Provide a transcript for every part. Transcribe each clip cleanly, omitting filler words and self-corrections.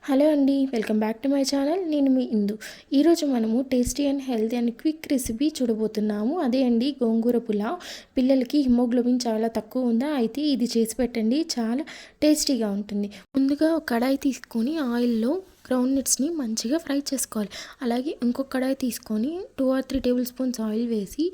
Hello అండి, welcome back to my channel. నేను మీ ఇందు. ఈరోజు మనము tasty and healthy and quick recipe చూడబోతున్నాము. అదే అండి గోంగూర పులావ్. పిల్లలకి హిమోగ్లోబిన్ చాలా తక్కువ ఉందా, అయితే ఇది చేసి పెట్టండి, చాలా టేస్టీగా ఉంటుంది. ముందుగా ఒక కడాయి తీసుకొని ఆయిల్లో గ్రౌండ్ నట్స్ని మంచిగా ఫ్రై చేసుకోవాలి. అలాగే ఇంకొక కడాయి తీసుకొని 2 or 3 టేబుల్ స్పూన్స్ ఆయిల్ వేసి,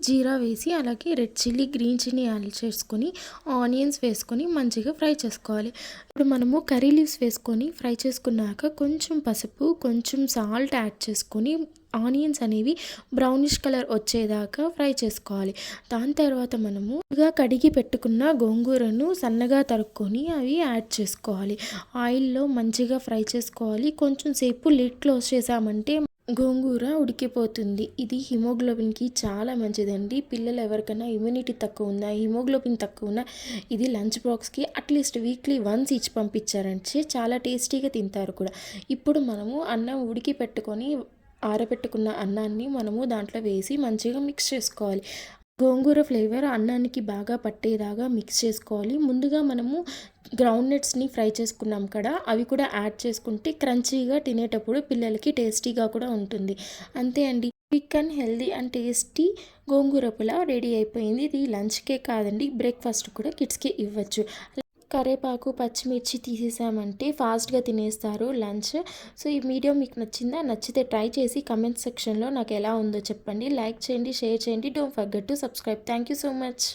జీరా వేసి, అలాగే red chilli, green chilli add చేసుకొని, ఆనియన్స్ వేసుకొని మంచిగా ఫ్రై చేసుకోవాలి. ఇప్పుడు మనము కర్రీ లీవ్స్ వేసుకొని ఫ్రై చేసుకున్నాక కొంచెం పసుపు, కొంచెం సాల్ట్ యాడ్ చేసుకొని ఆనియన్స్ అనేవి బ్రౌనిష్ కలర్ వచ్చేదాకా ఫ్రై చేసుకోవాలి. దాని తర్వాత మనము కడిగి పెట్టుకున్న గోంగూరను సన్నగా తరుక్కొని అవి యాడ్ చేసుకోవాలి. ఆయిల్లో మంచిగా ఫ్రై చేసుకోవాలి. కొంచెం సేపు లిడ్ క్లోజ్ చేసామంటే గోంగూర ఉడికిపోతుంది. ఇది హిమోగ్లోబిన్కి చాలా మంచిదండి. పిల్లలు ఎవరికైనా ఇమ్యూనిటీ తక్కువ ఉందా, హిమోగ్లోబిన్ తక్కువ ఉన్నా ఇది లంచ్ బాక్స్కి అట్లీస్ట్ వీక్లీ వన్స్ ఇచ్చి పంపించారంటే చాలా టేస్టీగా తింటారు కూడా. ఇప్పుడు మనము అన్నం ఉడికి పెట్టుకొని ఆరబెట్టుకున్న అన్నాన్ని మనము దాంట్లో వేసి మంచిగా మిక్స్ చేసుకోవాలి. గోంగూర ఫ్లేవర్ అన్నానికి బాగా పట్టేలాగా మిక్స్ చేసుకోవాలి. ముందుగా మనము గ్రౌండ్ నట్స్ని ఫ్రై చేసుకున్నాం కదా, అవి కూడా యాడ్ చేసుకుంటే క్రంచీగా తినేటప్పుడు పిల్లలకి టేస్టీగా కూడా ఉంటుంది. అంతే అండి, quick and healthy and tasty gongura pulao ready అయిపోయింది. ఇది లంచ్కే కాదండి, బ్రేక్ఫాస్ట్ కూడా కిడ్స్కి ఇవ్వచ్చు. కరేపాకు, పచ్చిమిర్చి తీసేసామంటే ఫాస్ట్గా తినేస్తారు లంచ్. సో ఈ వీడియో మీకు నచ్చిందా? నచ్చితే ట్రై చేసి కమెంట్ సెక్షన్లో నాకు ఎలా ఉందో చెప్పండి. లైక్ చేయండి, షేర్ చేయండి. Don't forget to subscribe. Thank you so much.